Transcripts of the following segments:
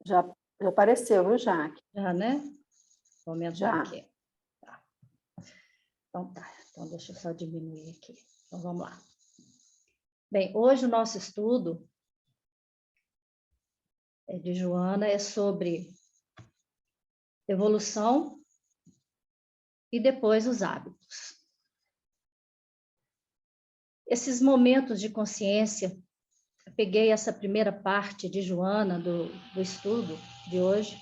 Já, já apareceu, viu, Jaque? Já, né? Vou aumentar Já. aqui. Tá. Então tá. Então deixa eu só diminuir aqui. Então vamos lá. Bem, hoje o nosso estudo de Joana é sobre evolução e depois os hábitos. Esses momentos de consciência, eu peguei essa primeira parte de Joana, do estudo de hoje,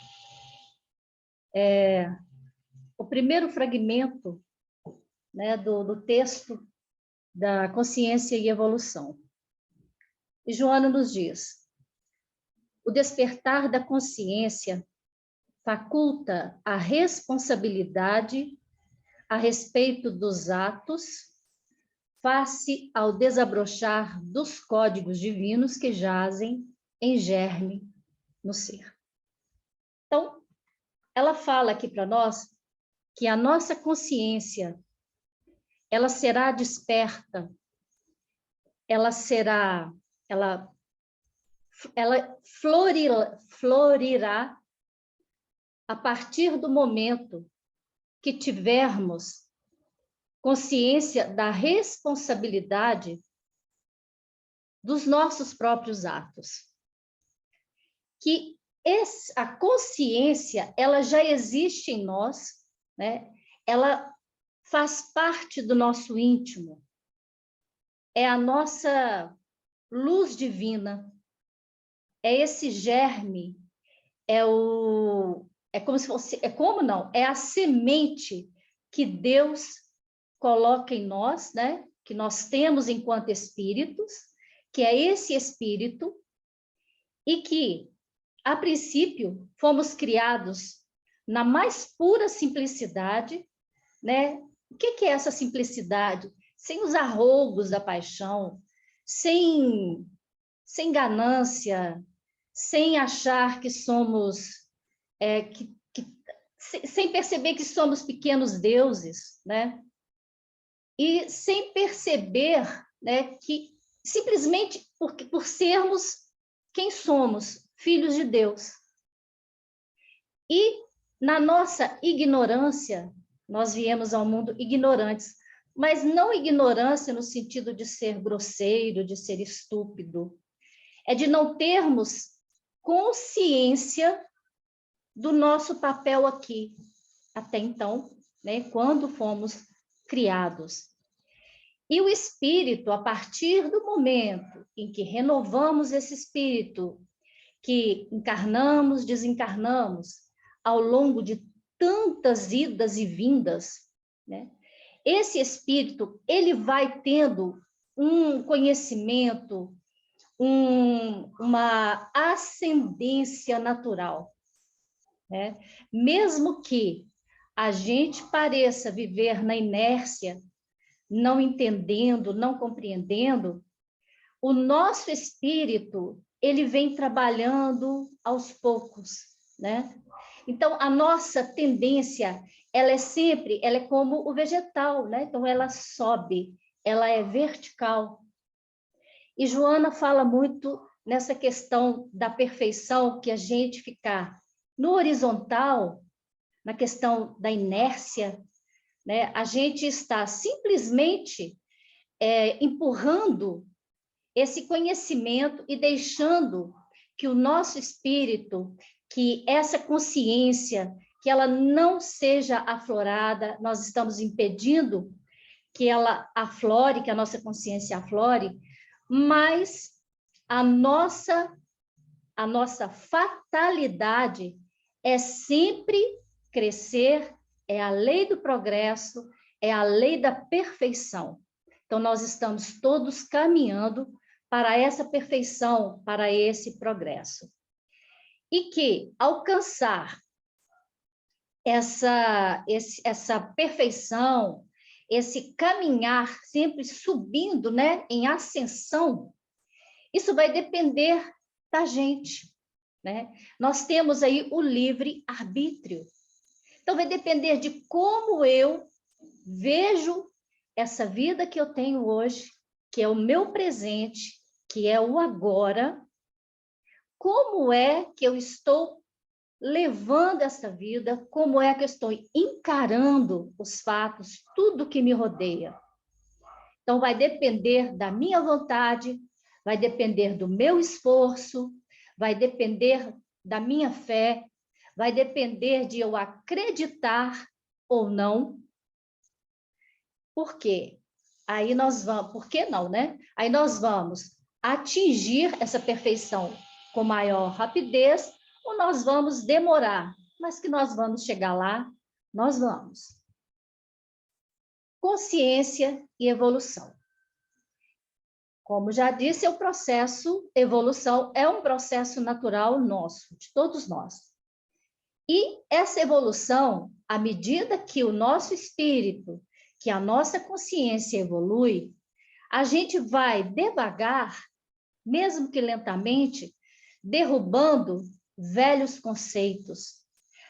o primeiro fragmento, né, do texto da consciência e evolução. E Joana nos diz: o despertar da consciência faculta a responsabilidade a respeito dos atos face ao desabrochar dos códigos divinos que jazem em germe no ser. Então, ela fala aqui para nós que a nossa consciência, ela será desperta, ela florirá a partir do momento que tivermos consciência da responsabilidade dos nossos próprios atos. Que a consciência, ela já existe em nós, né? Ela faz parte do nosso íntimo. É a nossa luz divina. É esse germe, é como se fosse, é a semente que Deus coloca em nós, né? Que nós temos enquanto espíritos, que é esse espírito, e que, a princípio, fomos criados na mais pura simplicidade, né? O que é essa simplicidade? Sem os arroubos da paixão, sem ganância, sem achar que somos, sem perceber que somos pequenos deuses, né? E sem perceber, né, que simplesmente por sermos quem somos, filhos de Deus. E na nossa ignorância, nós viemos ao mundo ignorantes, mas não ignorância no sentido de ser grosseiro, de ser estúpido. É de não termos consciência do nosso papel aqui, até então, né, quando fomos criados. E o espírito, a partir do momento em que renovamos esse espírito, que encarnamos, desencarnamos, ao longo de tantas idas e vindas, né? Esse espírito, ele vai tendo um conhecimento, uma ascendência natural, né? Mesmo que a gente pareça viver na inércia, não entendendo, não compreendendo, o nosso espírito, ele vem trabalhando aos poucos, né? Então, a nossa tendência, ela é como o vegetal, né? Então, ela sobe, ela é vertical. E Joana fala muito nessa questão da perfeição, que a gente ficar no horizontal, na questão da inércia, né? A gente está simplesmente empurrando esse conhecimento e deixando que o nosso espírito, que essa consciência, que ela não seja aflorada, nós estamos impedindo que ela aflore, que a nossa consciência aflore, mas a nossa fatalidade é sempre crescer, é a lei do progresso, é a lei da perfeição. Então, nós estamos todos caminhando para essa perfeição, para esse progresso. E que alcançar essa perfeição, esse caminhar sempre subindo, né, em ascensão, isso vai depender da gente, né? Nós temos aí o livre-arbítrio. Então, vai depender de como eu vejo essa vida que eu tenho hoje, que é o meu presente, que é o agora, como é que eu estou levando essa vida, como é que eu estou encarando os fatos, tudo que me rodeia. Então, vai depender da minha vontade, vai depender do meu esforço, vai depender da minha fé, vai depender de eu acreditar ou não. Por quê? Aí nós vamos, por que não, né? Aí nós vamos atingir essa perfeição com maior rapidez ou nós vamos demorar, mas que nós vamos chegar lá, nós vamos. Consciência e evolução. Como já disse, o processo evolução é um processo natural nosso, de todos nós. E essa evolução, à medida que o nosso espírito, que a nossa consciência evolui, a gente vai devagar, mesmo que lentamente, derrubando velhos conceitos.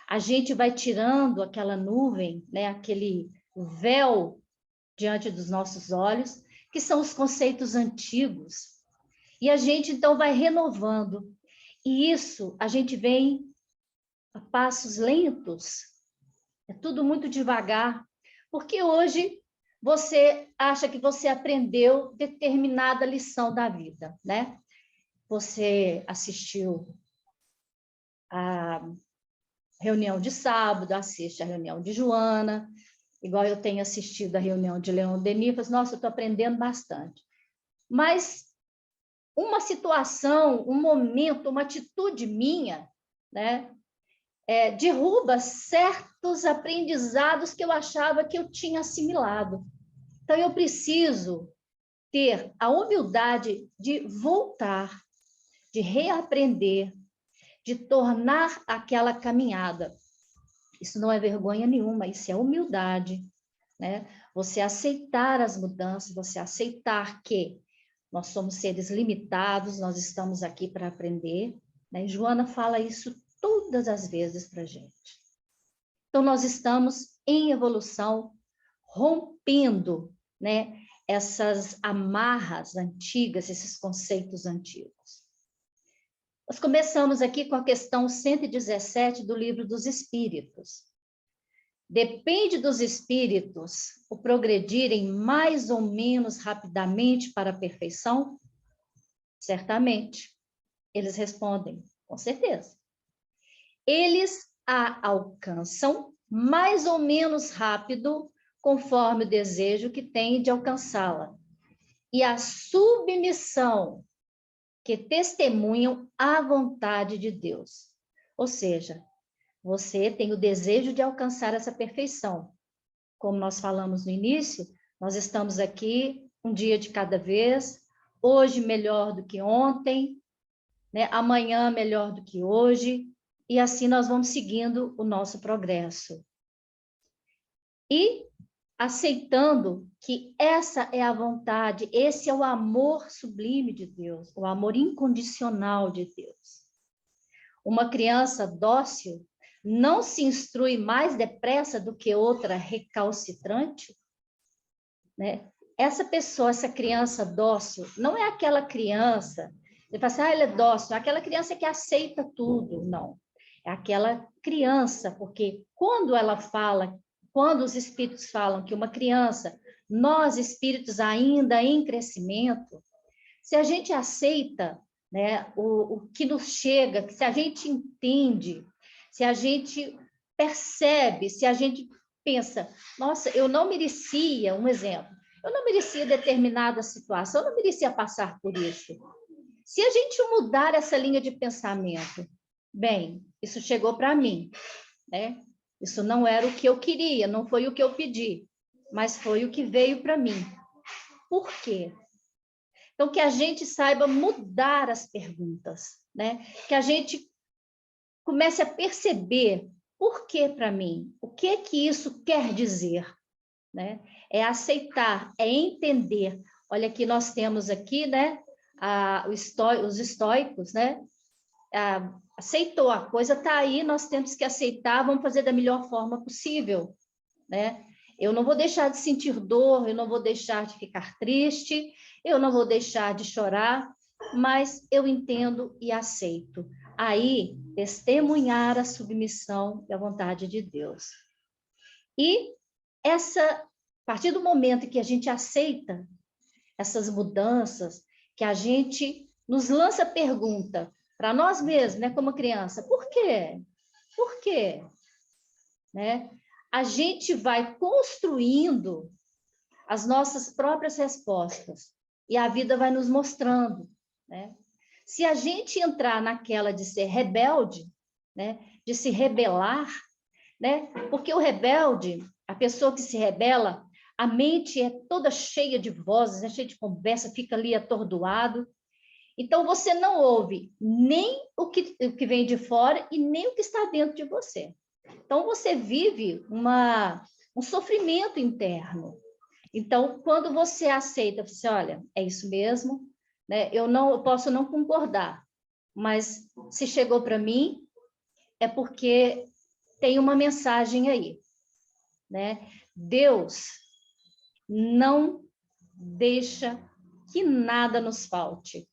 A gente vai tirando aquela nuvem, né, aquele véu diante dos nossos olhos, que são os conceitos antigos. E a gente, então, vai renovando. E isso a gente vem a passos lentos. É tudo muito devagar. Porque hoje você acha que você aprendeu determinada lição da vida, né? Você assistiu a reunião de sábado, assiste a reunião de Joana, igual eu tenho assistido a reunião de Leon Denis, falo, nossa, eu estou aprendendo bastante. Mas uma situação, um momento, uma atitude minha, né, derruba certos aprendizados que eu achava que eu tinha assimilado. Então, eu preciso ter a humildade de voltar, de reaprender, de tornar aquela caminhada. Isso não é vergonha nenhuma, isso é humildade, né? Você aceitar as mudanças, você aceitar que nós somos seres limitados, nós estamos aqui para aprender, né? Joana fala isso todas as vezes para a gente. Então, nós estamos em evolução, rompendo, né, essas amarras antigas, esses conceitos antigos. Nós começamos aqui com a questão 117 do Livro dos Espíritos. Depende dos espíritos o progredirem mais ou menos rapidamente para a perfeição? Certamente. Eles respondem, com certeza. Eles a alcançam mais ou menos rápido, conforme o desejo que têm de alcançá-la. E a submissão que testemunham a vontade de Deus. Ou seja, você tem o desejo de alcançar essa perfeição. Como nós falamos no início, nós estamos aqui um dia de cada vez, hoje melhor do que ontem, né? Amanhã melhor do que hoje, e assim nós vamos seguindo o nosso progresso. E aceitando que essa é a vontade, esse é o amor sublime de Deus, o amor incondicional de Deus. Uma criança dócil não se instrui mais depressa do que outra recalcitrante, né? Essa pessoa, essa criança dócil, não é aquela criança, ele fala assim, ela é dócil, é aquela criança que aceita tudo, não. É aquela criança, porque quando ela fala, quando os espíritos falam que uma criança, nós espíritos ainda em crescimento, se a gente aceita, né, o que nos chega, se a gente entende, se a gente percebe, se a gente pensa, nossa, eu não merecia, um exemplo, eu não merecia determinada situação, eu não merecia passar por isso. Se a gente mudar essa linha de pensamento, bem, isso chegou para mim, né? Isso não era o que eu queria, não foi o que eu pedi, mas foi o que veio para mim. Por quê? Então, que a gente saiba mudar as perguntas, né? Que a gente comece a perceber por que para mim, o que isso quer dizer, né? É aceitar, é entender. Olha, aqui nós temos aqui, né? Os estoicos, né? Aceitou, a coisa está aí, nós temos que aceitar, vamos fazer da melhor forma possível, né? Eu não vou deixar de sentir dor, eu não vou deixar de ficar triste, eu não vou deixar de chorar, mas eu entendo e aceito. Aí, testemunhar a submissão e a vontade de Deus. E a partir do momento que a gente aceita essas mudanças, que a gente nos lança a pergunta para nós mesmos, né, como criança, por quê? Por quê? Né? A gente vai construindo as nossas próprias respostas e a vida vai nos mostrando, né? Se a gente entrar naquela de ser rebelde, né, de se rebelar, né? Porque o rebelde, a pessoa que se rebela, a mente é toda cheia de vozes, é cheia de conversa, fica ali atordoado. Então, você não ouve nem o que vem de fora e nem o que está dentro de você. Então, você vive um sofrimento interno. Então, quando você aceita, você olha, é isso mesmo, né? Eu posso não concordar, mas se chegou para mim, é porque tem uma mensagem aí, né? Deus não deixa que nada nos falte.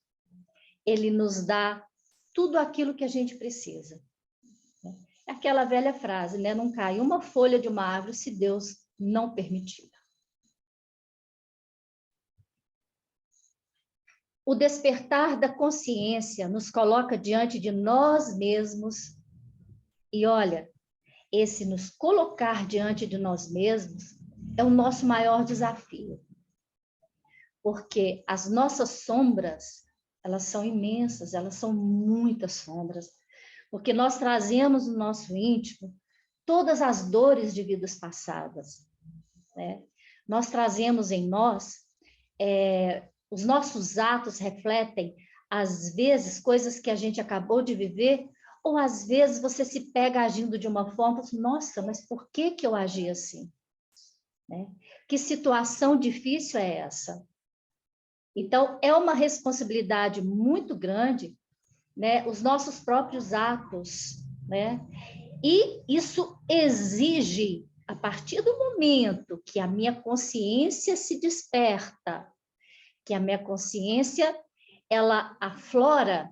Ele nos dá tudo aquilo que a gente precisa. É aquela velha frase, né? Não cai uma folha de uma árvore se Deus não permitir. O despertar da consciência nos coloca diante de nós mesmos. E olha, esse nos colocar diante de nós mesmos é o nosso maior desafio. Porque as nossas sombras, elas são imensas, elas são muitas sombras. Porque nós trazemos no nosso íntimo todas as dores de vidas passadas, né? Nós trazemos em nós, os nossos atos refletem, às vezes, coisas que a gente acabou de viver, ou às vezes você se pega agindo de uma forma, nossa, mas por que eu agi assim? Né? Que situação difícil é essa? Então, é uma responsabilidade muito grande, né? Os nossos próprios atos, né? E isso exige, a partir do momento que a minha consciência se desperta, que a minha consciência, ela aflora,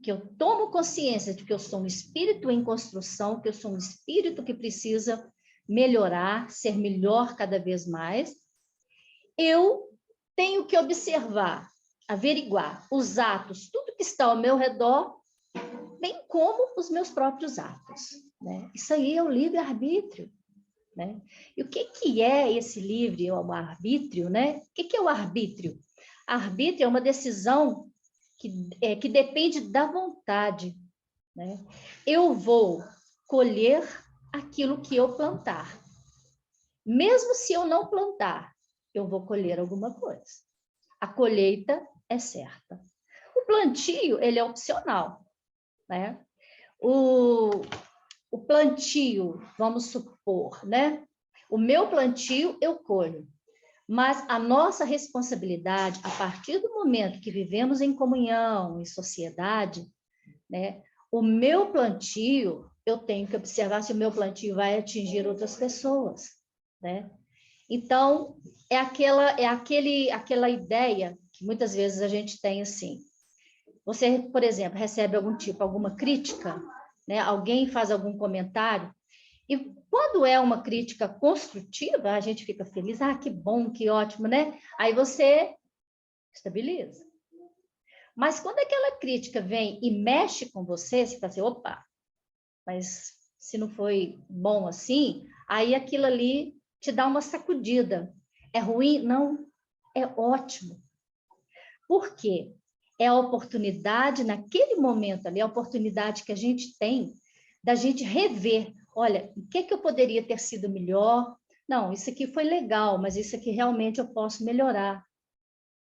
que eu tomo consciência de que eu sou um espírito em construção, que eu sou um espírito que precisa melhorar, ser melhor cada vez mais, eu tenho que observar, averiguar os atos, tudo que está ao meu redor, bem como os meus próprios atos, né? Isso aí é o livre-arbítrio, né? E o que é esse livre-arbítrio, né? O que é o arbítrio? Arbítrio é uma decisão que depende da vontade, né? Eu vou colher aquilo que eu plantar. Mesmo se eu não plantar, eu vou colher alguma coisa. A colheita é certa. O plantio, ele é opcional, né? O plantio, vamos supor, né? O meu plantio eu colho. Mas a nossa responsabilidade, a partir do momento que vivemos em comunhão, em sociedade, né? O meu plantio, eu tenho que observar se o meu plantio vai atingir outras pessoas, né? Então, é aquela ideia que muitas vezes a gente tem assim. Você, por exemplo, recebe alguma crítica, né? Alguém faz algum comentário, e quando é uma crítica construtiva, a gente fica feliz, que bom, que ótimo, né? Aí você estabiliza. Mas quando aquela crítica vem e mexe com você, você fala assim, opa, mas se não foi bom assim, aí aquilo ali te dá uma sacudida. É ruim? Não, é ótimo. Por quê? É a oportunidade, naquele momento ali, a oportunidade que a gente tem da gente rever. Olha, o que eu poderia ter sido melhor? Não, isso aqui foi legal, mas isso aqui realmente eu posso melhorar,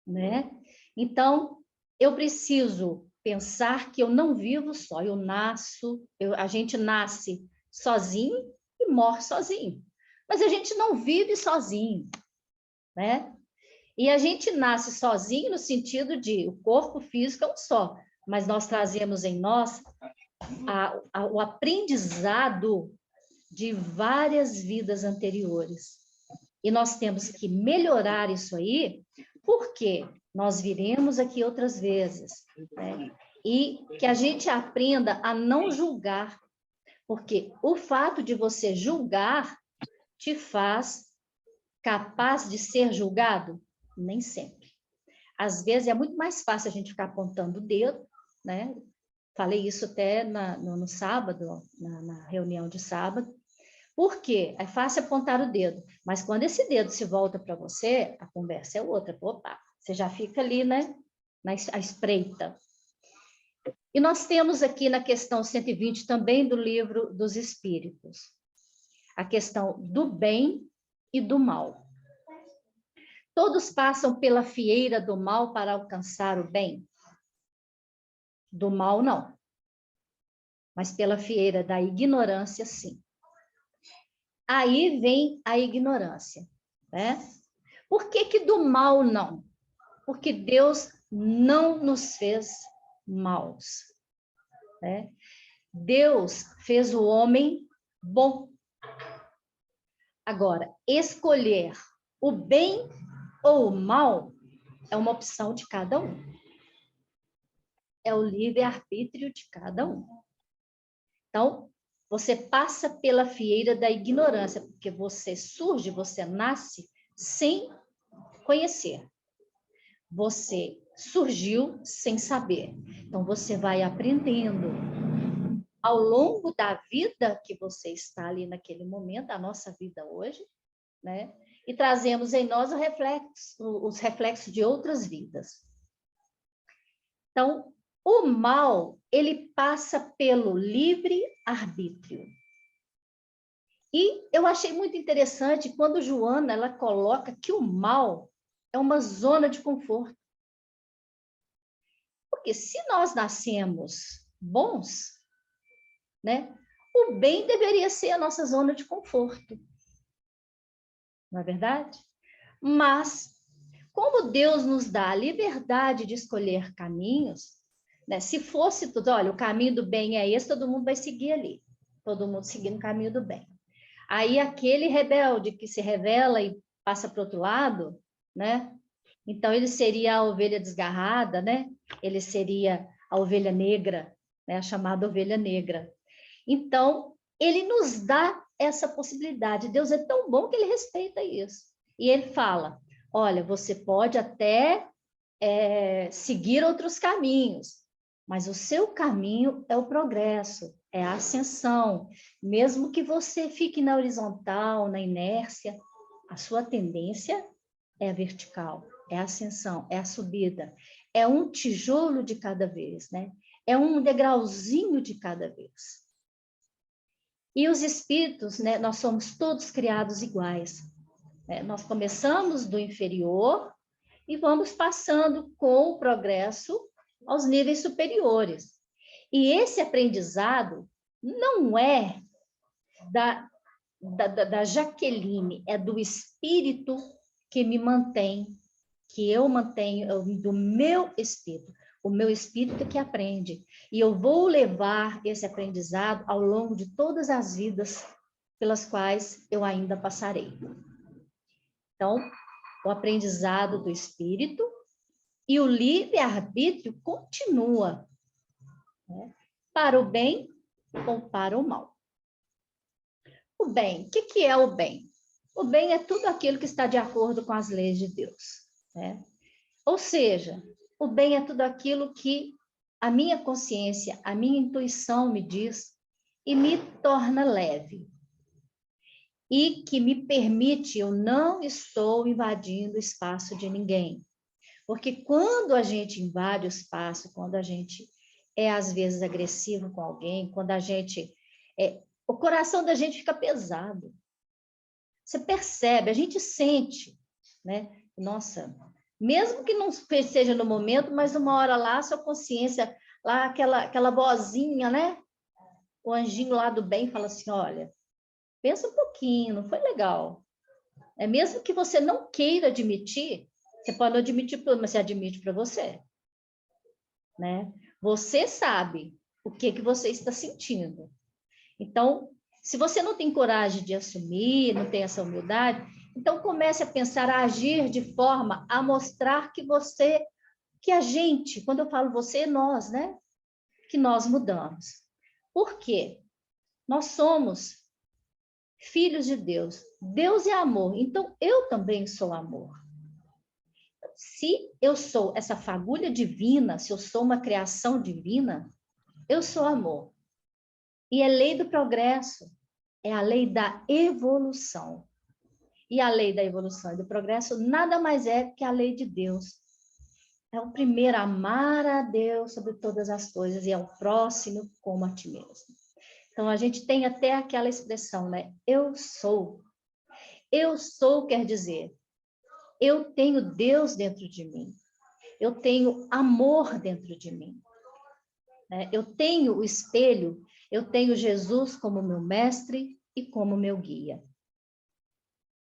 né? Então, eu preciso pensar que eu não vivo só, a gente nasce sozinho e morre sozinho. Mas a gente não vive sozinho, né? E a gente nasce sozinho no sentido de o corpo físico é um só, mas nós trazemos em nós o aprendizado de várias vidas anteriores. E nós temos que melhorar isso aí, porque nós viremos aqui outras vezes, né? E que a gente aprenda a não julgar, porque o fato de você julgar te faz capaz de ser julgado? Nem sempre. Às vezes é muito mais fácil a gente ficar apontando o dedo, né? Falei isso até no sábado, na reunião de sábado. Por quê? É fácil apontar o dedo, mas quando esse dedo se volta para você, a conversa é outra. Opa, você já fica ali, né? À espreita. E nós temos aqui na questão 120 também do livro dos Espíritos, a questão do bem e do mal. Todos passam pela fieira do mal para alcançar o bem? Do mal, não. Mas pela fieira da ignorância, sim. Aí vem a ignorância, né? Por que do mal, não? Porque Deus não nos fez maus, né? Deus fez o homem bom. Agora, escolher o bem ou o mal é uma opção de cada um. É o livre-arbítrio de cada um. Então, você passa pela fieira da ignorância, porque você surge, você nasce sem conhecer. Você surgiu sem saber. Então, você vai aprendendo. Ao longo da vida que você está ali naquele momento, a nossa vida hoje, né? E trazemos em nós os reflexos de outras vidas. Então, o mal, ele passa pelo livre-arbítrio. E eu achei muito interessante quando Joana, ela coloca que o mal é uma zona de conforto. Porque se nós nascemos bons, né? O bem deveria ser a nossa zona de conforto. Não é verdade? Mas, como Deus nos dá a liberdade de escolher caminhos, né? Se fosse tudo, olha, o caminho do bem é esse, todo mundo vai seguir ali. Todo mundo seguindo o caminho do bem. Aí aquele rebelde que se revela e passa para o outro lado, né? Então ele seria a ovelha desgarrada, né? Ele seria a ovelha negra, né? A chamada ovelha negra. Então, ele nos dá essa possibilidade. Deus é tão bom que ele respeita isso. E ele fala, olha, você pode até seguir outros caminhos, mas o seu caminho é o progresso, é a ascensão. Mesmo que você fique na horizontal, na inércia, a sua tendência é a vertical, é a ascensão, é a subida. É um tijolo de cada vez, né? É um degrauzinho de cada vez. E os espíritos, né, nós somos todos criados iguais. Né? Nós começamos do inferior e vamos passando com o progresso aos níveis superiores. E esse aprendizado não é da Jaqueline, é do espírito que me mantém, que eu mantenho, do meu espírito. O meu espírito que aprende. E eu vou levar esse aprendizado ao longo de todas as vidas pelas quais eu ainda passarei. Então, o aprendizado do espírito e o livre-arbítrio continua, né? Para o bem ou para o mal. O bem, o que é o bem? O bem é tudo aquilo que está de acordo com as leis de Deus, né? Ou seja, o bem é tudo aquilo que a minha consciência, a minha intuição me diz e me torna leve. E que me permite, eu não estou invadindo o espaço de ninguém. Porque quando a gente invade o espaço, quando a gente é às vezes agressivo com alguém, quando a gente... o coração da gente fica pesado. Você percebe, a gente sente, né? Nossa... Mesmo que não seja no momento, mas uma hora lá, sua consciência, lá aquela vozinha, né? O anjinho lá do bem fala assim, olha, pensa um pouquinho, não foi legal. Mesmo que você não queira admitir, você pode não admitir, mas você admite para você. Né? Você sabe o que você está sentindo. Então, se você não tem coragem de assumir, não tem essa humildade, Então, comece a pensar, a agir de forma a mostrar que a gente, quando eu falo você, nós, né? Que nós mudamos. Por quê? Nós somos filhos de Deus. Deus é amor, então eu também sou amor. Se eu sou essa fagulha divina, se eu sou uma criação divina, eu sou amor. E é lei do progresso, é a lei da evolução. E a lei da evolução e do progresso nada mais é que a lei de Deus. É o primeiro, amar a Deus sobre todas as coisas e ao próximo como a ti mesmo. Então, a gente tem até aquela expressão, né? Eu sou. Eu sou quer dizer, eu tenho Deus dentro de mim. Eu tenho amor dentro de mim. Né? Eu tenho o espelho, eu tenho Jesus como meu mestre e como meu guia.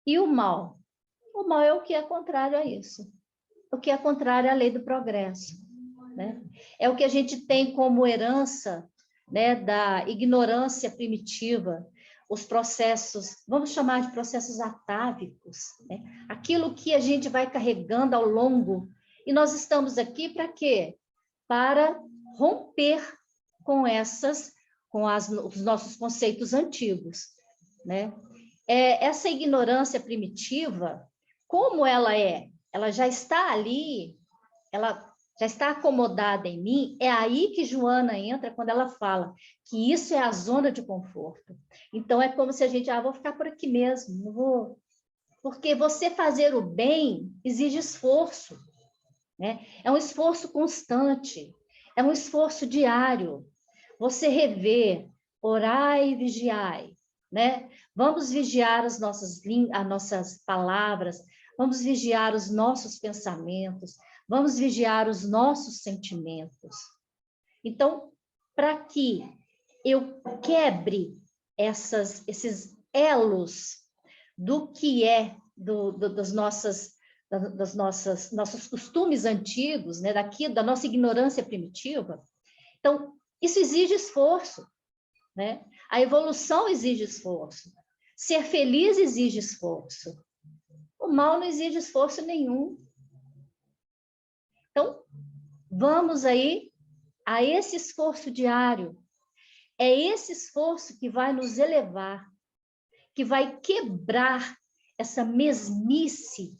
E o mal? O mal é o que é contrário a isso. O que é contrário à lei do progresso. Né? É o que a gente tem como herança, né, da ignorância primitiva, os processos, vamos chamar de processos atávicos, né? Aquilo que a gente vai carregando ao longo. E nós estamos aqui para quê? Para romper com os nossos conceitos antigos. Né? Essa ignorância primitiva, como ela é? Ela já está ali, ela já está acomodada em mim, é aí que Joana entra quando ela fala que isso é a zona de conforto. Então, é como se a gente, vou ficar por aqui mesmo, não vou... Porque você fazer o bem exige esforço, né? É um esforço constante, é um esforço diário. Você rever, orai e vigiai, né? Vamos vigiar as nossas palavras, vamos vigiar os nossos pensamentos, vamos vigiar os nossos sentimentos. Então, para que eu quebre esses elos do que é dos nossos costumes antigos, né, da nossa ignorância primitiva, então, isso exige esforço, né? A evolução exige esforço. Ser feliz exige esforço. O mal não exige esforço nenhum. Então, vamos aí a esse esforço diário. É esse esforço que vai nos elevar, que vai quebrar essa mesmice,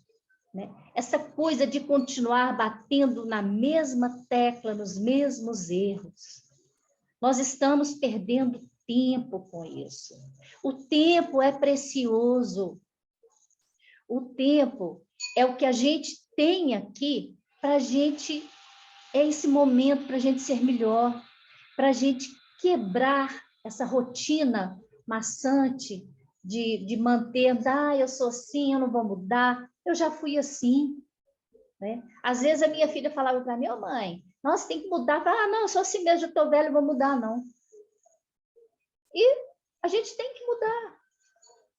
né? Essa coisa de continuar batendo na mesma tecla, nos mesmos erros. Nós estamos perdendo tempo com isso. O tempo é precioso. O tempo é o que a gente tem aqui para a gente, é esse momento para a gente ser melhor, para a gente quebrar essa rotina maçante de manter, eu sou assim, eu não vou mudar, eu já fui assim. Né? Às vezes a minha filha falava para mim, mãe, nossa, tem que mudar. Não, eu sou assim mesmo, eu estou velha, eu vou mudar, não. E a gente tem que mudar,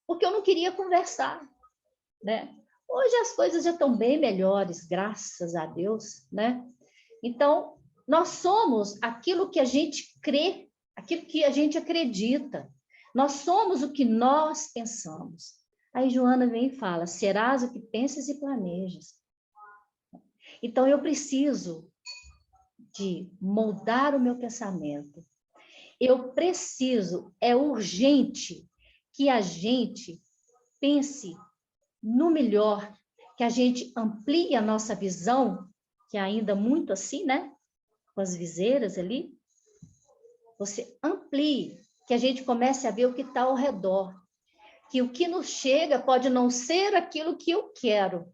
porque eu não queria conversar. Né? Hoje as coisas já estão bem melhores, graças a Deus. Né? Então, nós somos aquilo que a gente crê, aquilo que a gente acredita. Nós somos o que nós pensamos. Aí Joana vem e fala, serás o que pensas e planejas. Então, eu preciso de moldar o meu pensamento. Eu preciso, é urgente que a gente pense no melhor, que a gente amplie a nossa visão, que é ainda muito assim, né? Com as viseiras ali. Você amplie, que a gente comece a ver o que está ao redor. Que o que nos chega pode não ser aquilo que eu quero,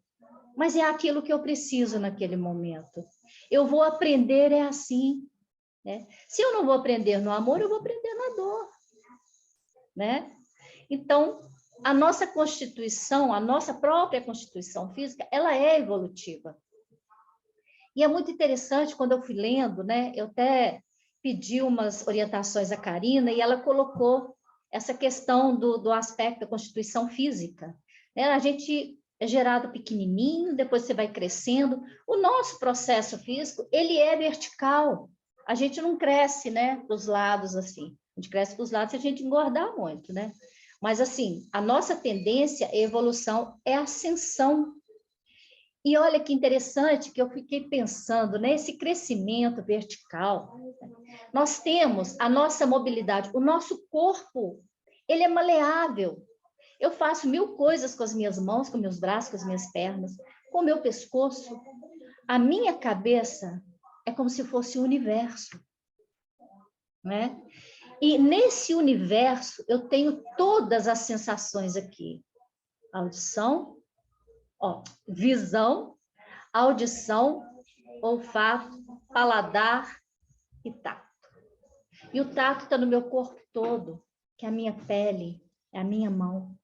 mas é aquilo que eu preciso naquele momento. Eu vou aprender, é assim. Né? Se eu não vou aprender no amor, eu vou aprender na dor. Né? Então, a nossa constituição, a nossa própria constituição física, ela é evolutiva. E é muito interessante, quando eu fui lendo, né, eu até pedi umas orientações à Karina, e ela colocou essa questão do aspecto da constituição física. Né? A gente é gerado pequenininho, depois você vai crescendo. O nosso processo físico, ele é vertical. A gente não cresce, né, para os lados assim. A gente cresce para os lados se a gente engordar muito, né? Mas, assim, a nossa tendência é evolução, é ascensão. E olha que interessante que eu fiquei pensando nesse crescimento vertical. Nós temos a nossa mobilidade, o nosso corpo, ele é maleável. Eu faço 1000 coisas com as minhas mãos, com meus braços, com as minhas pernas, com o meu pescoço. A minha cabeça é como se fosse o universo, né? E nesse universo eu tenho todas as sensações aqui. Audição, visão, audição, olfato, paladar e tato. E o tato está no meu corpo todo, que é a minha pele, é a minha mão,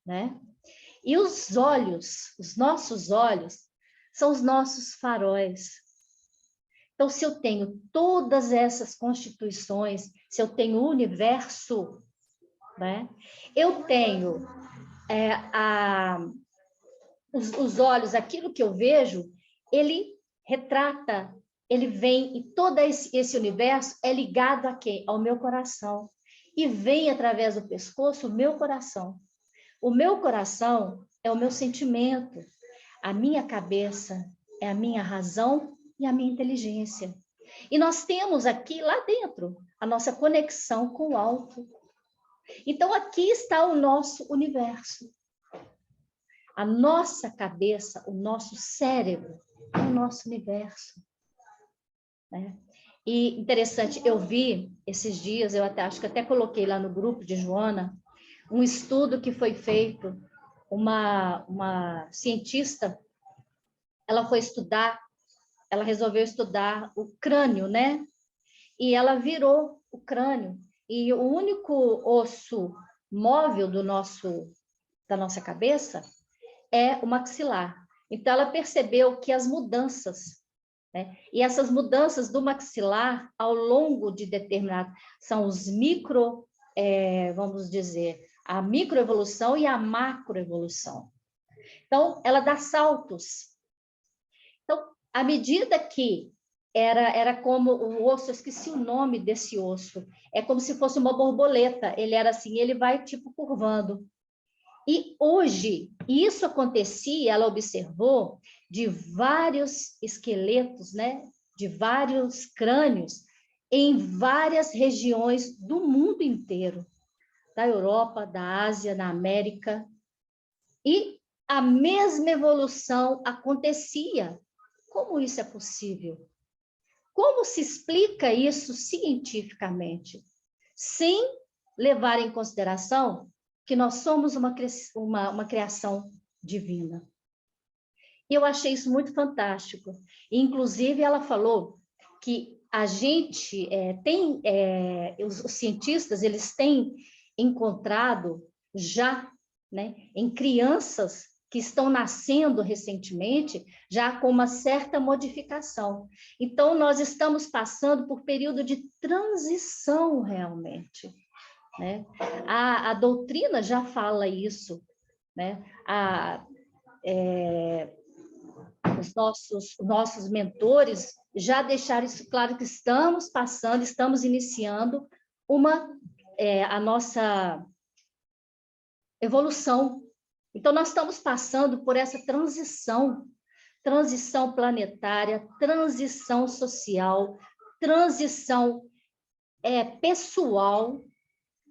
né? E os olhos, os nossos olhos, são os nossos faróis. Então, se eu tenho todas essas constituições, se eu tenho o universo, né? Eu tenho os olhos, aquilo que eu vejo, ele retrata, ele vem, e todo esse universo é ligado a quê? Ao meu coração. E vem através do pescoço o meu coração. O meu coração é o meu sentimento. A minha cabeça é a minha razão e a minha inteligência. E nós temos aqui, lá dentro, a nossa conexão com o alto. Então, aqui está o nosso universo. A nossa cabeça, o nosso cérebro, é o nosso universo, né? E interessante, eu vi esses dias, eu acho que até coloquei lá no grupo de Joana, um estudo que foi feito, uma cientista, ela foi estudar, ela resolveu estudar o crânio, né? E ela virou o crânio, e o único osso móvel da nossa cabeça é o maxilar. Então, ela percebeu que as mudanças, né? E essas mudanças do maxilar, ao longo de determinado, são os vamos dizer, a microevolução e a macroevolução. Então, ela dá saltos. Então, à medida que era como o osso, eu esqueci o nome desse osso, é como se fosse uma borboleta, ele era assim, ele vai tipo curvando. E hoje, isso acontecia, ela observou, de vários esqueletos, né? De vários crânios, em várias regiões do mundo inteiro, da Europa, da Ásia, da América. E a mesma evolução acontecia. Como isso é possível? Como se explica isso cientificamente? Sem levar em consideração que nós somos uma criação divina. E eu achei isso muito fantástico. E, inclusive, ela falou que a gente os cientistas, eles têm encontrado já, né, em crianças que estão nascendo recentemente, já com uma certa modificação. Então, nós estamos passando por período de transição, realmente, né? A doutrina já fala isso, né? Os nossos mentores já deixaram isso claro, que estamos iniciando a nossa evolução. Então, nós estamos passando por essa transição planetária, transição social, transição pessoal,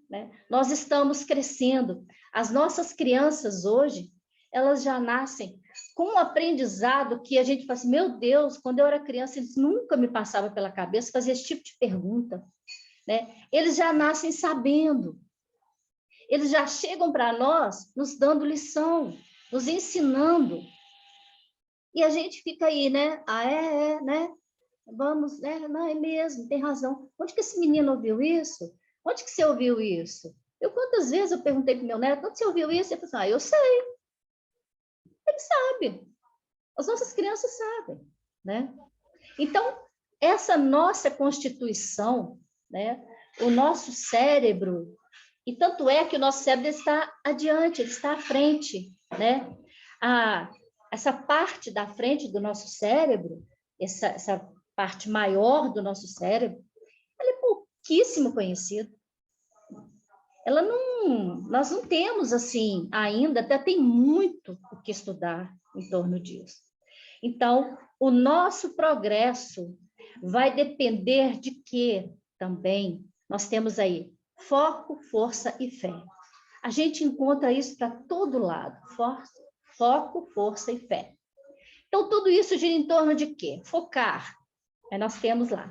né? Nós estamos crescendo. As nossas crianças hoje, elas já nascem com um aprendizado que a gente fala assim, meu Deus, quando eu era criança, eles nunca me passava pela cabeça fazer esse tipo de pergunta, né? Eles já nascem sabendo. Eles já chegam para nós nos dando lição, nos ensinando. E a gente fica aí, né? Né? Vamos, não, é mesmo, tem razão. Onde que esse menino ouviu isso? Onde que você ouviu isso? Quantas vezes eu perguntei para o meu neto, onde você ouviu isso? Ele falou assim, eu sei. Ele sabe. As nossas crianças sabem, né? Então, essa nossa constituição, né? O nosso cérebro, e tanto é que o nosso cérebro está adiante, ele está à frente, né? Essa parte da frente do nosso cérebro, essa parte maior do nosso cérebro, ela é pouquíssimo conhecida. nós não temos assim ainda, até tem muito o que estudar em torno disso. Então, o nosso progresso vai depender de que também nós temos aí foco, força e fé. A gente encontra isso para todo lado, foco, força e fé. Então, tudo isso gira em torno de quê? Focar. Aí nós temos lá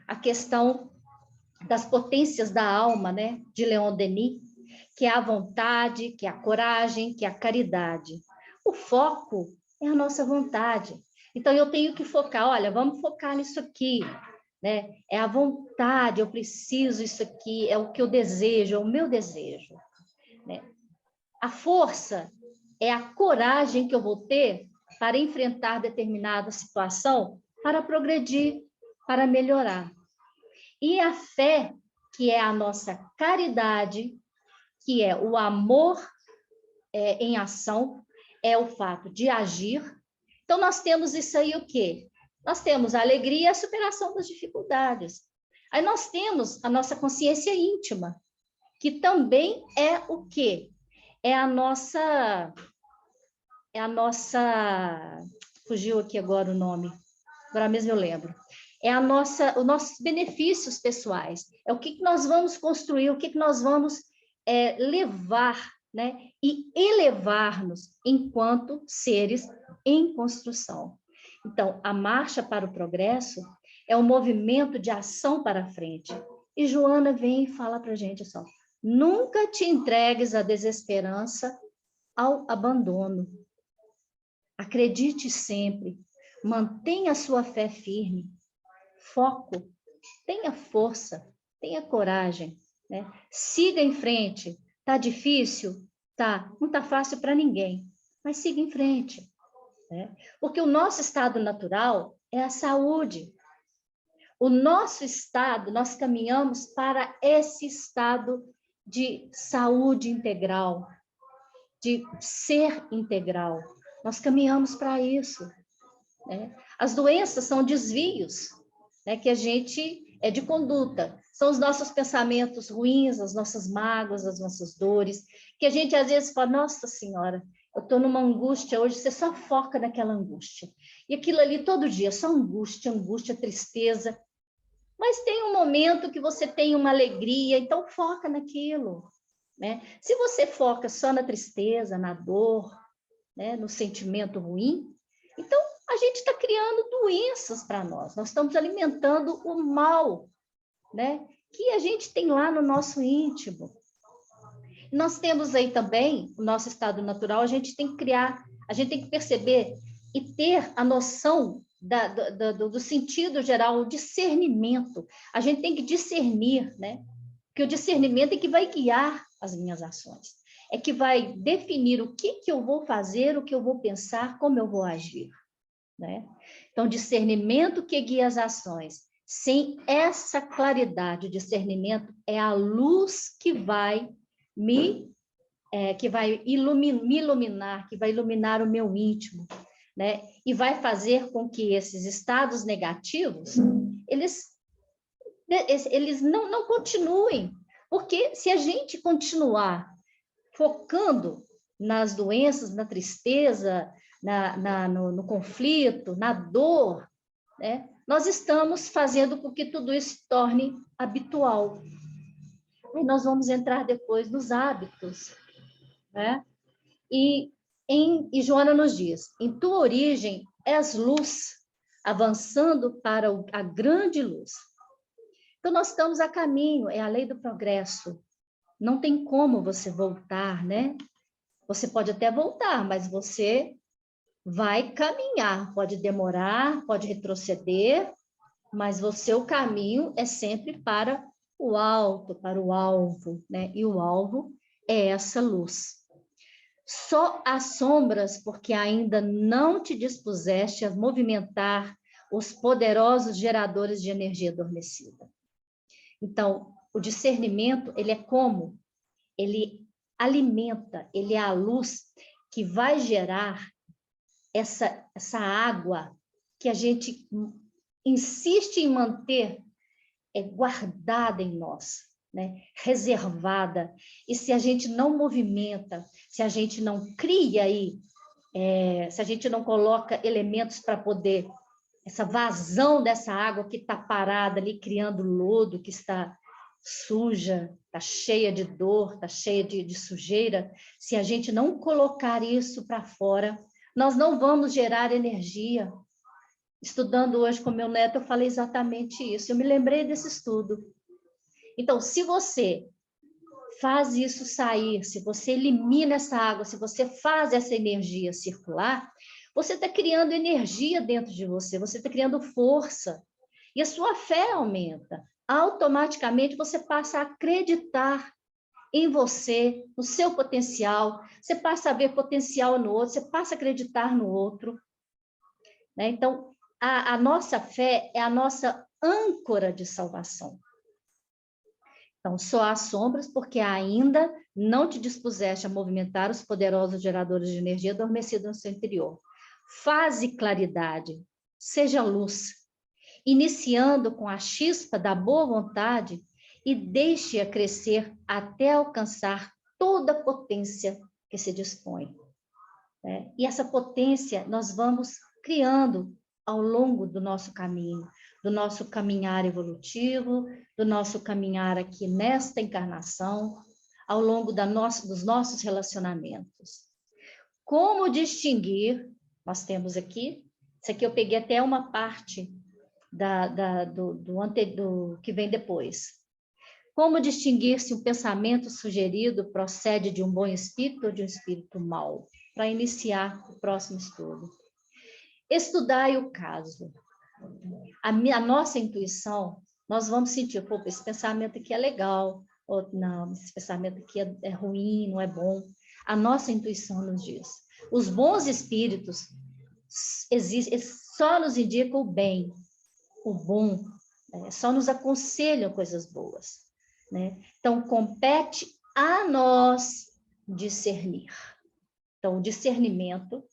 a questão das potências da alma, né, de Leon Denis, que é a vontade, que é a coragem, que é a caridade. O foco é a nossa vontade. Então, eu tenho que focar, olha, vamos focar nisso aqui, né? É a vontade, eu preciso isso aqui, é o que eu desejo, é o meu desejo, né? A força é a coragem que eu vou ter para enfrentar determinada situação, para progredir, para melhorar. E a fé, que é a nossa caridade, que é o amor em ação, é o fato de agir. Então, nós temos isso aí o quê? Nós temos a alegria e a superação das dificuldades. Aí nós temos a nossa consciência íntima, que também é o quê? É a nossa... Fugiu aqui agora o nome. Agora mesmo eu lembro. É os nossos benefícios pessoais. É o que nós vamos construir, o que nós vamos levar, né? E elevar-nos enquanto seres em construção. Então, a marcha para o progresso é um movimento de ação para frente. E Joana vem e fala para a gente só: nunca te entregues à desesperança, ao abandono. Acredite sempre, mantenha a sua fé firme, foco, tenha força, tenha coragem, né? Siga em frente. Tá difícil? Tá, não tá fácil para ninguém, mas siga em frente, né? Porque o nosso estado natural é a saúde. O nosso estado, nós caminhamos para esse estado de saúde integral, de ser integral. Nós caminhamos para isso, né? As doenças são desvios, né, que a gente é de conduta, são os nossos pensamentos ruins, as nossas mágoas, as nossas dores, que a gente às vezes fala: nossa senhora, eu estou numa angústia hoje, você só foca naquela angústia. E aquilo ali todo dia, só angústia, angústia, tristeza. Mas tem um momento que você tem uma alegria, então foca naquilo, né? Se você foca só na tristeza, na dor, né, no sentimento ruim, então a gente está criando doenças para nós estamos alimentando o mal, né, que a gente tem lá no nosso íntimo. Nós temos aí também o nosso estado natural, a gente tem que criar, a gente tem que perceber e ter a noção do sentido geral, o discernimento. A gente tem que discernir, né? Porque o discernimento é que vai guiar as minhas ações, é que vai definir o que eu vou fazer, o que eu vou pensar, como eu vou agir, né? Então, discernimento que guia as ações. Sem essa claridade, o discernimento é a luz que vai me iluminar, que vai iluminar o meu íntimo, né? E vai fazer com que esses estados negativos, eles não continuem, porque se a gente continuar focando nas doenças, na tristeza, no conflito, na dor, né? Nós estamos fazendo com que tudo isso se torne habitual. E nós vamos entrar depois nos hábitos, né? E Joana nos diz: em tua origem és luz, avançando para a grande luz. Então, nós estamos a caminho, é a lei do progresso. Não tem como você voltar, né? Você pode até voltar, mas você vai caminhar. Pode demorar, pode retroceder, mas o caminho é sempre para o alto, para o alvo, né? E o alvo é essa luz. Só as sombras, porque ainda não te dispuseste a movimentar os poderosos geradores de energia adormecida. Então, o discernimento, ele é como? Ele alimenta, ele é a luz que vai gerar essa água que a gente insiste em manter guardada em nós, né, reservada. E se a gente não movimenta, se a gente não cria aí, se a gente não coloca elementos para poder, essa vazão dessa água que está parada ali, criando lodo, que está suja, está cheia de dor, está cheia de sujeira, se a gente não colocar isso para fora, nós não vamos gerar energia. Estudando hoje com meu neto, eu falei exatamente isso. Eu me lembrei desse estudo. Então, se você faz isso sair, se você elimina essa água, se você faz essa energia circular, você está criando energia dentro de você, você está criando força. E a sua fé aumenta. Automaticamente você passa a acreditar em você, no seu potencial, você passa a ver potencial no outro, você passa a acreditar no outro. Né? Então, a nossa fé é a nossa âncora de salvação. Então, só há sombras porque ainda não te dispuseste a movimentar os poderosos geradores de energia adormecidos no seu interior. Faze claridade, seja luz, iniciando com a chispa da boa vontade e deixe-a crescer até alcançar toda a potência que se dispõe. Né? E essa potência nós vamos criando ao longo do nosso caminho, do nosso caminhar evolutivo, do nosso caminhar aqui nesta encarnação, ao longo dos nossos relacionamentos. Como distinguir, nós temos aqui, isso aqui eu peguei até uma parte do que vem depois. Como distinguir se um pensamento sugerido procede de um bom espírito ou de um espírito mau? Para iniciar o próximo estudo. Estudai o caso. A nossa intuição, nós vamos sentir, pô, esse pensamento aqui é legal, ou não, esse pensamento aqui é ruim, não é bom. A nossa intuição nos diz. Os bons espíritos só nos indicam o bem, o bom, só nos aconselham coisas boas. Né? Então, compete a nós discernir. Então, o discernimento,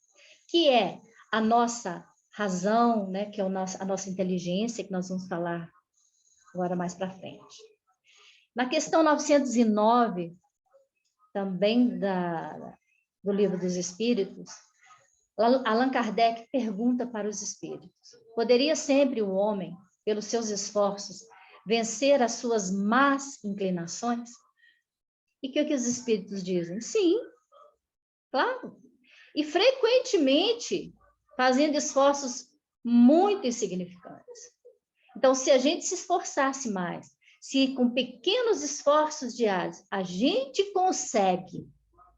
que é a nossa razão, né, que é a nossa inteligência, que nós vamos falar agora mais para frente. Na questão 909, também do Livro dos Espíritos, Allan Kardec pergunta para os espíritos: poderia sempre o homem, pelos seus esforços, vencer as suas más inclinações? E o que os espíritos dizem? Sim, claro. E frequentemente fazendo esforços muito insignificantes. Então, se a gente se esforçasse mais, se com pequenos esforços diários a gente consegue,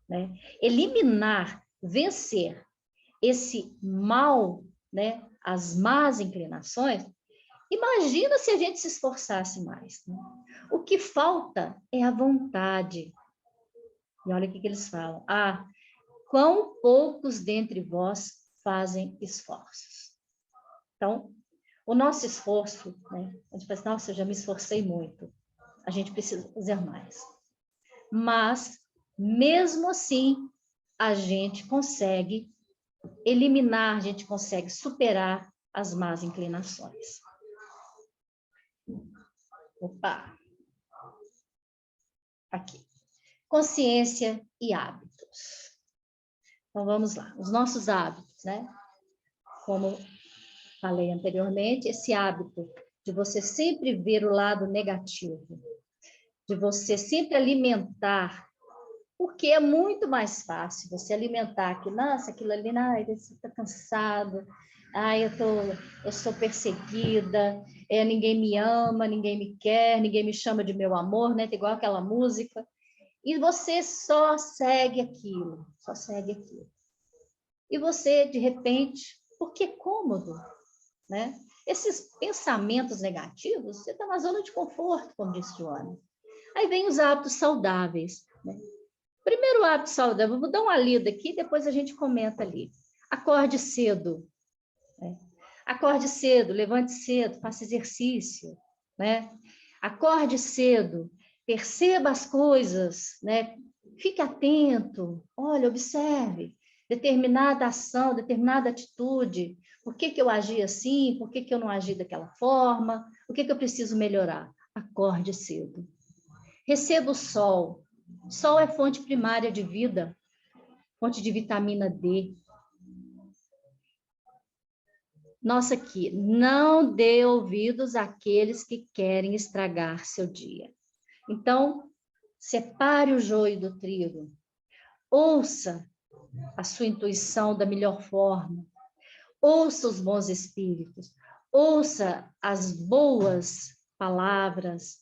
né, eliminar, vencer esse mal, né, as más inclinações, imagina se a gente se esforçasse mais. Né? O que falta é a vontade. E olha o que eles falam. Quão poucos dentre vós fazem esforços. Então, o nosso esforço, né? A gente fala assim, nossa, eu já me esforcei muito. A gente precisa fazer mais. Mas, mesmo assim, a gente consegue eliminar, a gente consegue superar as más inclinações. Opa! Aqui. Consciência e hábitos. Então, vamos lá. Os nossos hábitos, né? Como falei anteriormente, esse hábito de você sempre ver o lado negativo, de você sempre alimentar, porque é muito mais fácil você alimentar que, nossa, aquilo ali, você está cansado, eu sou perseguida, ninguém me ama, ninguém me quer, ninguém me chama de meu amor, né? Igual aquela música. E você só segue aquilo, só segue aquilo. E você, de repente, porque é cômodo, né? Esses pensamentos negativos, você está na zona de conforto, como disse Joana. Aí vem os hábitos saudáveis. Né? Primeiro hábito saudável, vou dar uma lida aqui, depois a gente comenta ali. Acorde cedo. Né? Acorde cedo, levante cedo, faça exercício. Né? Acorde cedo, perceba as coisas, né? Fique atento, olha, observe determinada ação, determinada atitude. Por que eu agi assim? Por que eu não agi daquela forma? O que eu preciso melhorar? Acorde cedo. Receba o sol. Sol é fonte primária de vida, fonte de vitamina D. Nossa, aqui, não dê ouvidos àqueles que querem estragar seu dia. Então, separe o joio do trigo. Ouça a sua intuição da melhor forma. Ouça os bons espíritos. Ouça as boas palavras.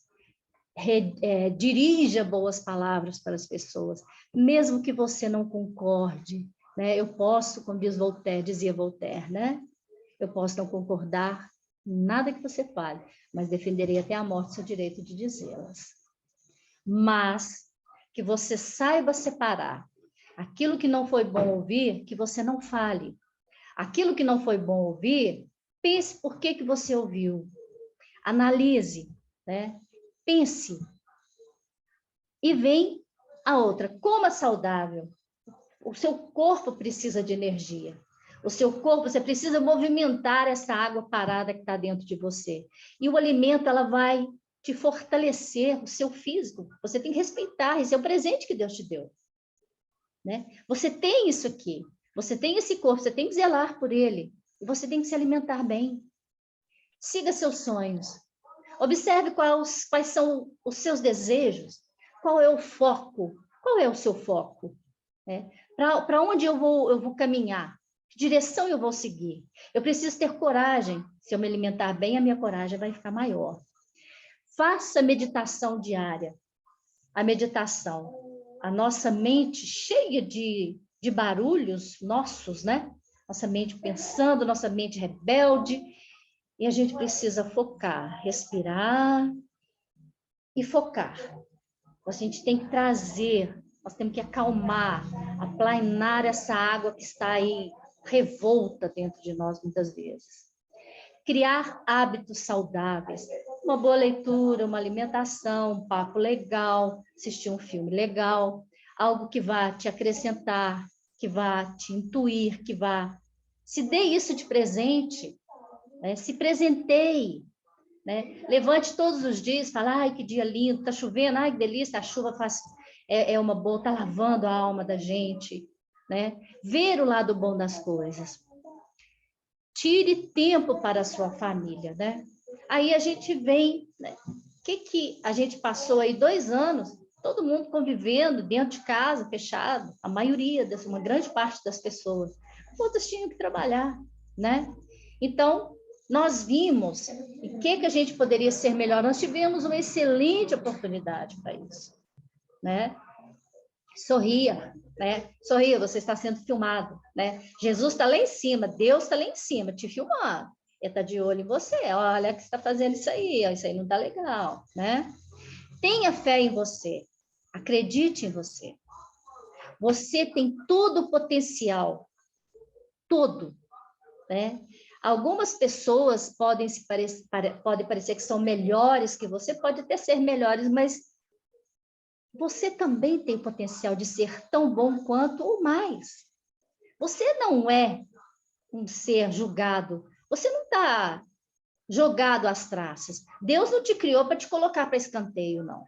Dirija boas palavras para as pessoas, mesmo que você não concorde, né? Eu posso, como dizia Voltaire, né? Eu posso não concordar nada que você fale, mas defenderei até a morte o seu direito de dizê-las. Mas que você saiba separar aquilo que não foi bom ouvir, que você não fale. Aquilo que não foi bom ouvir, pense por que você ouviu. Analise, né? Pense. E vem a outra. Coma saudável. O seu corpo precisa de energia. O seu corpo, você precisa movimentar essa água parada que está dentro de você. E o alimento, ela vai te fortalecer o seu físico. Você tem que respeitar, esse é o presente que Deus te deu. Né? Você tem isso aqui. Você tem esse corpo, você tem que zelar por ele. E você tem que se alimentar bem. Siga seus sonhos. Observe quais são os seus desejos. Qual é o foco? Qual é o seu foco? Para onde eu vou caminhar? Que direção eu vou seguir? Eu preciso ter coragem. Se eu me alimentar bem, a minha coragem vai ficar maior. Faça meditação diária. A meditação. A nossa mente cheia de barulhos nossos, né? Nossa mente pensando, nossa mente rebelde. E a gente precisa focar, respirar e focar. A gente tem que trazer, nós temos que acalmar, aplainar essa água que está aí revolta dentro de nós muitas vezes. Criar hábitos saudáveis, uma boa leitura, uma alimentação, um papo legal, assistir um filme legal, algo que vá te acrescentar, que vá te intuir, que vá... Se dê isso de presente, né? Se presenteie, né? Levante todos os dias, fala, ai, que dia lindo, tá chovendo, ai, que delícia, a chuva é uma boa, tá lavando a alma da gente, né? Ver o lado bom das coisas. Tire tempo para a sua família, né? Aí a gente vem, né? Que a gente passou aí 2 anos, todo mundo convivendo dentro de casa, fechado, a maioria, uma grande parte das pessoas. Outras tinham que trabalhar, né? Então, nós vimos o que a gente poderia ser melhor. Nós tivemos uma excelente oportunidade para isso, né? Sorria, né? Sorria, você está sendo filmado, né? Jesus está lá em cima, Deus está lá em cima, te filmando. Ele está de olho em você. Olha que você está fazendo isso aí não está legal, né? Tenha fé em você, acredite em você. Você tem todo o potencial, todo, né? Algumas pessoas podem parecer que são melhores que você, pode até ser melhores, mas você também tem potencial de ser tão bom quanto ou mais. Você não é um ser julgado, você não está jogado às traças. Deus não te criou para te colocar para escanteio, não.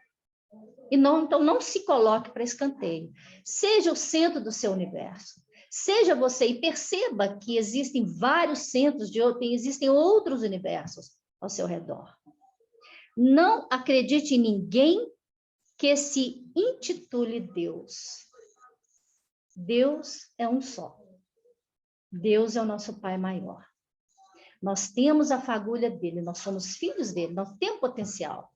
Então, não se coloque para escanteio. Seja o centro do seu universo. Seja você e perceba que existem vários centros, existem outros universos ao seu redor. Não acredite em ninguém que se intitule Deus. Deus é um só. Deus é o nosso Pai maior. Nós temos a fagulha dele, nós somos filhos dele, nós temos potencial.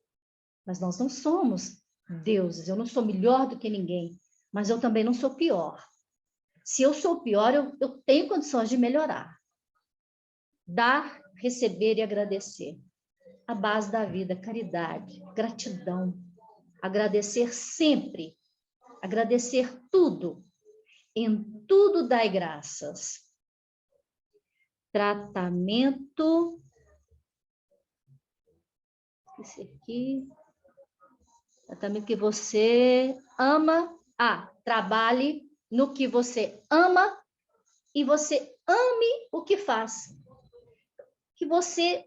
Mas nós não somos deuses, eu não sou melhor do que ninguém, mas eu também não sou pior. Se eu sou pior, eu tenho condições de melhorar. Dar, receber e agradecer. A base da vida, caridade, gratidão. Agradecer sempre. Agradecer tudo. Em tudo dai graças. Tratamento. Esse aqui. Tratamento que você ama. Trabalhe no que você ama e você ame o que faz. Que você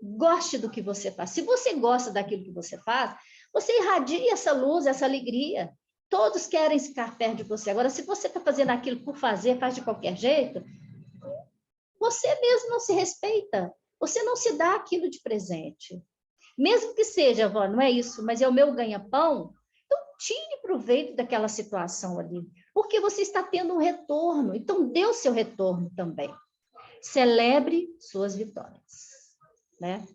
goste do que você faz. Se você gosta daquilo que você faz, Você irradia essa luz, essa alegria. Todos querem ficar perto de você. Agora, se você está fazendo aquilo por fazer, faz de qualquer jeito, você mesmo não se respeita. Você não se dá aquilo de presente. Mesmo que seja, avó, não é isso, mas é o meu ganha-pão, então tire proveito daquela situação ali, porque você está tendo um retorno, então dê o seu retorno também. Celebre suas vitórias, né?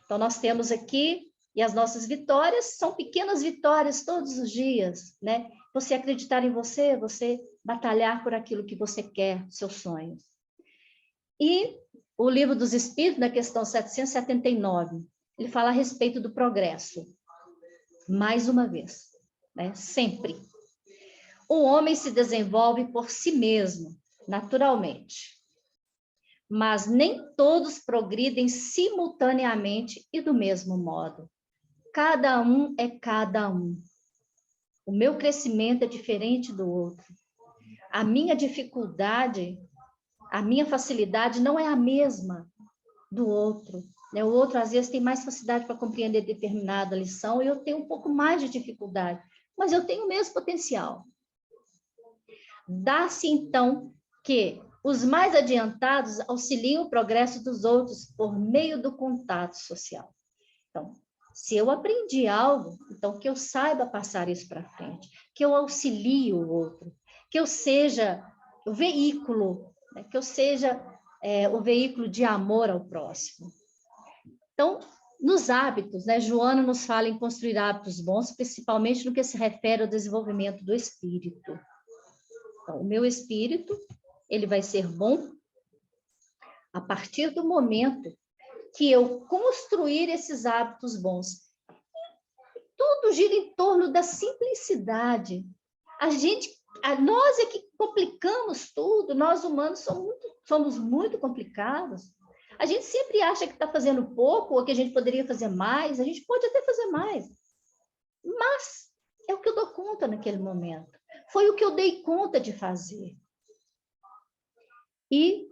Então, nós temos aqui, e as nossas vitórias são pequenas vitórias todos os dias, né? Você acreditar em você, você batalhar por aquilo que você quer, seus sonhos. E o Livro dos Espíritos, na questão 779, ele fala a respeito do progresso. Mais uma vez, né? Sempre. O homem se desenvolve por si mesmo, naturalmente. Mas nem todos progridem simultaneamente e do mesmo modo. Cada um é cada um. O meu crescimento é diferente do outro. A minha dificuldade, a minha facilidade não é a mesma do outro. O outro, às vezes, tem mais facilidade para compreender determinada lição e eu tenho um pouco mais de dificuldade, mas eu tenho o mesmo potencial. Dá-se, então, que os mais adiantados auxiliam o progresso dos outros por meio do contato social. Então, se eu aprendi algo, então que eu saiba passar isso para frente, que eu auxilie o outro, que eu seja o veículo, né? Que eu seja o veículo de amor ao próximo. Então, nos hábitos, né, Joana nos fala em construir hábitos bons, principalmente no que se refere ao desenvolvimento do espírito. Então, o meu espírito, ele vai ser bom a partir do momento que eu construir esses hábitos bons. Tudo gira em torno da simplicidade. Nós é que complicamos tudo, nós humanos somos muito complicados. A gente sempre acha que está fazendo pouco, ou que a gente poderia fazer mais, a gente pode até fazer mais. Mas é o que eu dou conta naquele momento. Foi o que eu dei conta de fazer. E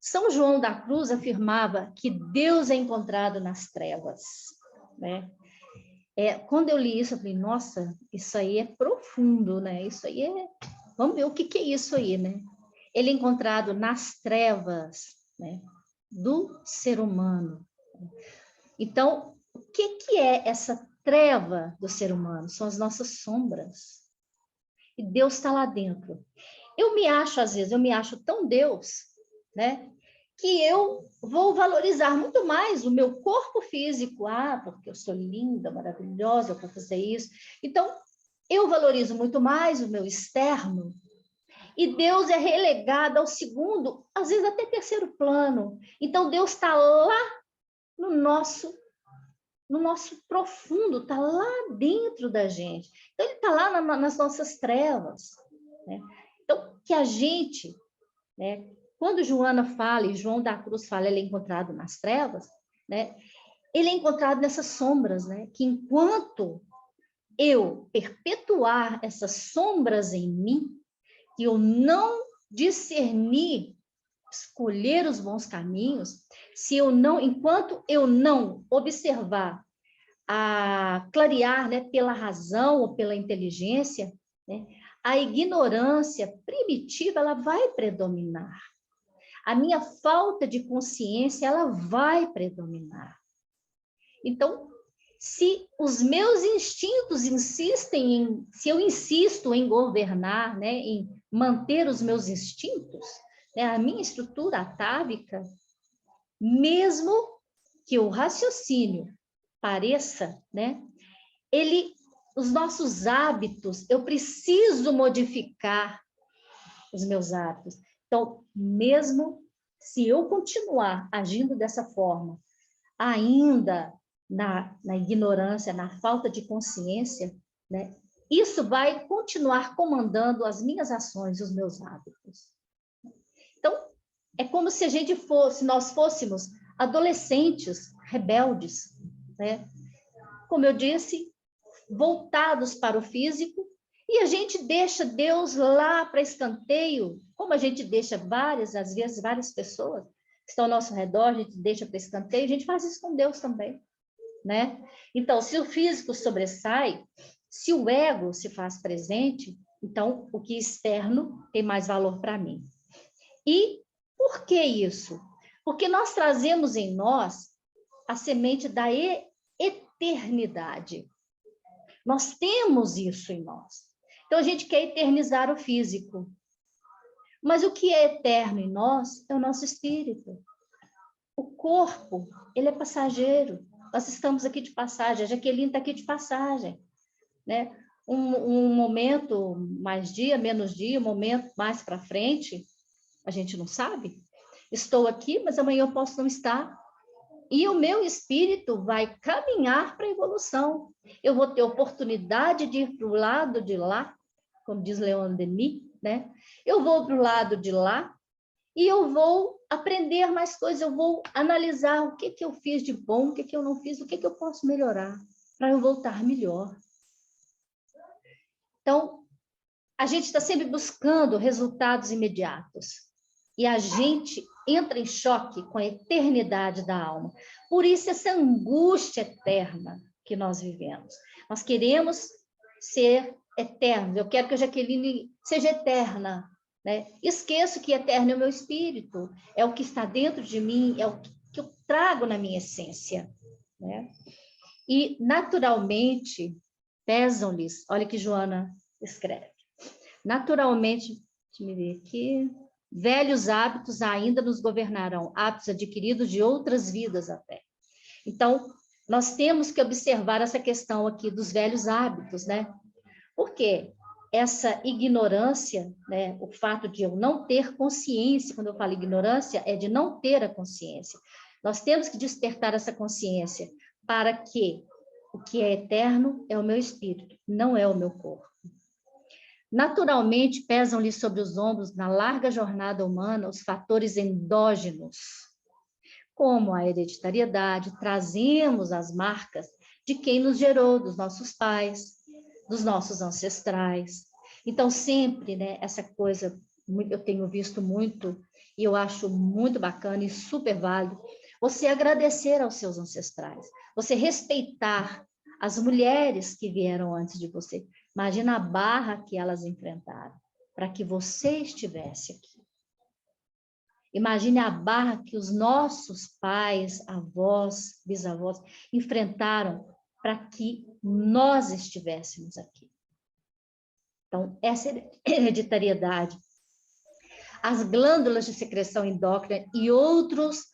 São João da Cruz afirmava que Deus é encontrado nas trevas, né? Quando eu li isso, eu falei, nossa, isso aí é profundo, né? Isso aí é... Vamos ver o que é isso aí, né? Ele é encontrado nas trevas, né, do ser humano. Então, o que é essa treva do ser humano? São as nossas sombras. E Deus está lá dentro. Às vezes, eu me acho tão Deus, né? Que eu vou valorizar muito mais o meu corpo físico, porque eu sou linda, maravilhosa, eu vou fazer isso. Então, eu valorizo muito mais o meu externo, e Deus é relegado ao segundo, às vezes até terceiro plano. Então, Deus está lá no nosso profundo, está lá dentro da gente. Então, ele está lá nas nossas trevas, né? Então, que a gente, né, quando Joana fala, e João da Cruz fala, ele é encontrado nas trevas, né? Ele é encontrado nessas sombras, né? Que enquanto eu perpetuar essas sombras em mim, que eu não discernir, escolher os bons caminhos, enquanto eu não observar, clarear, né, pela razão ou pela inteligência, né, a ignorância primitiva, ela vai predominar. A minha falta de consciência, ela vai predominar. Então, se os meus instintos se eu insisto em governar, né, em manter os meus instintos, né, a minha estrutura atávica, mesmo que o raciocínio pareça, né, os nossos hábitos, eu preciso modificar os meus hábitos. Então, mesmo se eu continuar agindo dessa forma, ainda na ignorância, na falta de consciência, né, isso vai continuar comandando as minhas ações, os meus hábitos. Então, é como se nós fôssemos adolescentes rebeldes, né? Como eu disse, voltados para o físico, e a gente deixa Deus lá para escanteio, como a gente deixa às vezes, várias pessoas que estão ao nosso redor, a gente deixa para escanteio, a gente faz isso com Deus também. né? Então, se o físico sobressai, se o ego se faz presente, então o que é externo tem mais valor para mim. E por que isso? Porque nós trazemos em nós a semente da eternidade. Nós temos isso em nós. Então, a gente quer eternizar o físico. Mas o que é eterno em nós é o nosso espírito. O corpo, ele é passageiro. Nós estamos aqui de passagem. A Jaqueline está aqui de passagem, né? Um momento, mais dia, menos dia, um momento mais para frente, a gente não sabe. Estou aqui, mas amanhã eu posso não estar. E o meu espírito vai caminhar para a evolução. Eu vou ter oportunidade de ir para o lado de lá, como diz Leon Denis, né? Eu vou para o lado de lá e eu vou aprender mais coisas, eu vou analisar o que eu fiz de bom, o que eu não fiz, o que eu posso melhorar, para eu voltar melhor. Então, a gente está sempre buscando resultados imediatos. E a gente entra em choque com a eternidade da alma. Por isso, essa angústia eterna que nós vivemos. Nós queremos ser eternos. Eu quero que a Jaqueline seja eterna, né? Esqueço que eterno é o meu espírito, é o que está dentro de mim, é o que eu trago na minha essência, né? E, naturalmente, pesam-lhes, olha que Joana escreve, naturalmente, deixa eu ver aqui, velhos hábitos ainda nos governarão, hábitos adquiridos de outras vidas até. Então, nós temos que observar essa questão aqui dos velhos hábitos, né? Por quê? Essa ignorância, né? O fato de eu não ter consciência, quando eu falo ignorância, é de não ter a consciência. Nós temos que despertar essa consciência para que o que é eterno é o meu espírito, não é o meu corpo. Naturalmente, pesam-lhe sobre os ombros, na larga jornada humana, os fatores endógenos, como a hereditariedade, trazemos as marcas de quem nos gerou, dos nossos pais, dos nossos ancestrais. Então, sempre, né, essa coisa, eu tenho visto muito, e eu acho muito bacana e super válido, você agradecer aos seus ancestrais, você respeitar as mulheres que vieram antes de você. Imagina a barra que elas enfrentaram para que você estivesse aqui. Imagine a barra que os nossos pais, avós, bisavós enfrentaram para que nós estivéssemos aqui. Então, essa hereditariedade. As glândulas de secreção endócrina e outros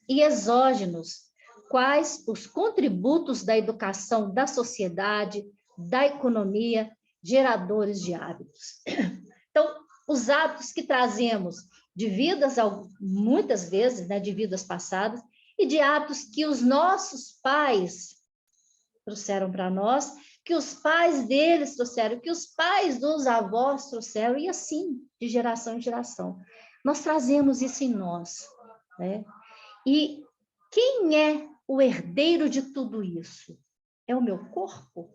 exógenos, quais os contributos da educação, da sociedade, da economia, geradores de hábitos. Então, os hábitos que trazemos de vidas, muitas vezes, né, de vidas passadas, e de hábitos que os nossos pais trouxeram para nós, que os pais deles trouxeram, que os pais dos avós trouxeram, e assim, de geração em geração. Nós trazemos isso em nós, né? E quem é o herdeiro de tudo isso? É o meu corpo?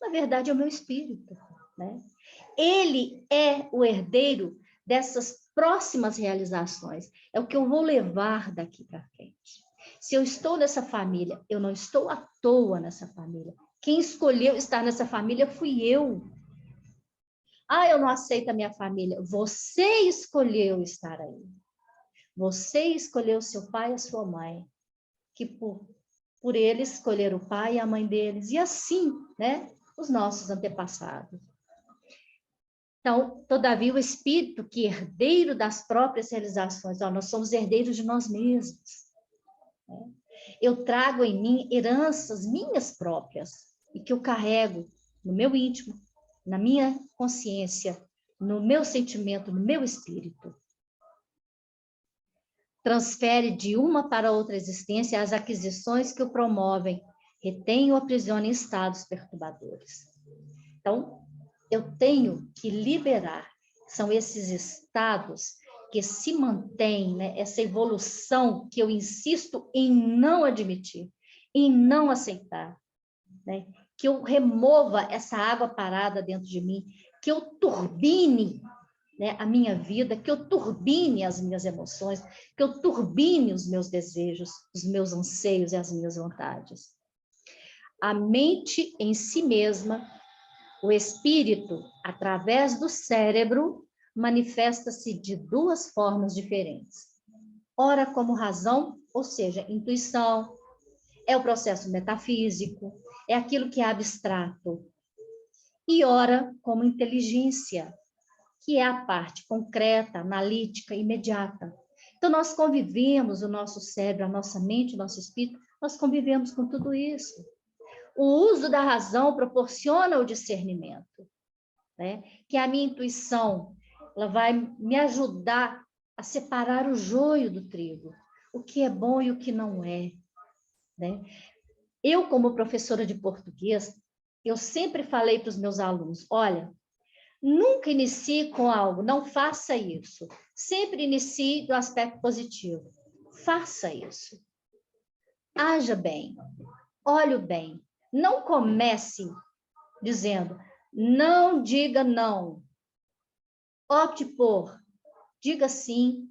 Na verdade, é o meu espírito, né? Ele é o herdeiro dessas próximas realizações. É o que eu vou levar daqui para frente. Se eu estou nessa família, eu não estou à toa nessa família. Quem escolheu estar nessa família fui eu. Ah, eu não aceito a minha família. Você escolheu estar aí. Você escolheu seu pai e a sua mãe, que por eles escolheram o pai e a mãe deles, e assim, né, os nossos antepassados. Então, todavia, o espírito que é herdeiro das próprias realizações, nós somos herdeiros de nós mesmos. Né? Eu trago em mim heranças minhas próprias, e que eu carrego no meu íntimo, na minha consciência, no meu sentimento, no meu espírito. Transfere de uma para outra existência as aquisições que o promovem, retém ou aprisiona em estados perturbadores. Então, eu tenho que liberar, são esses estados que se mantêm, né, essa evolução que eu insisto em não admitir, em não aceitar, né, que eu remova essa água parada dentro de mim, que eu turbine, né, a minha vida, que eu turbine as minhas emoções, que eu turbine os meus desejos, os meus anseios e as minhas vontades. A mente em si mesma, o espírito, através do cérebro, manifesta-se de duas formas diferentes. Ora como razão, ou seja, intuição, é o processo metafísico, é aquilo que é abstrato. E ora como inteligência, que é a parte concreta, analítica, imediata. Então, nós convivemos, o nosso cérebro, a nossa mente, o nosso espírito, nós convivemos com tudo isso. O uso da razão proporciona o discernimento, né? Que a minha intuição, ela vai me ajudar a separar o joio do trigo, o que é bom e o que não é, né? Eu, como professora de português, eu sempre falei para os meus alunos, olha, nunca inicie com algo, não faça isso. Sempre inicie do aspecto positivo. Faça isso. Haja bem, olhe o bem. Não comece dizendo, não diga não. Opte por, diga sim.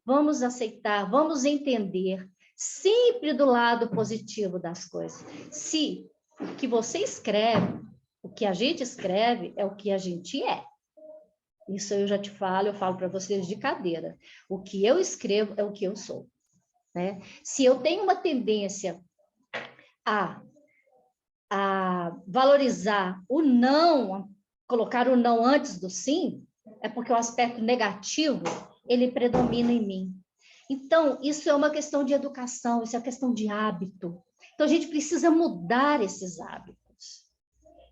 Vamos aceitar, vamos entender. Sempre do lado positivo das coisas. Se o que você escreve, o que a gente escreve é o que a gente é. Isso eu já te falo, eu falo para vocês de cadeira. O que eu escrevo é o que eu sou, né? Se eu tenho uma tendência a valorizar o não, colocar o não antes do sim, é porque o aspecto negativo, ele predomina em mim. Então, isso é uma questão de educação, isso é uma questão de hábito. Então, a gente precisa mudar esses hábitos.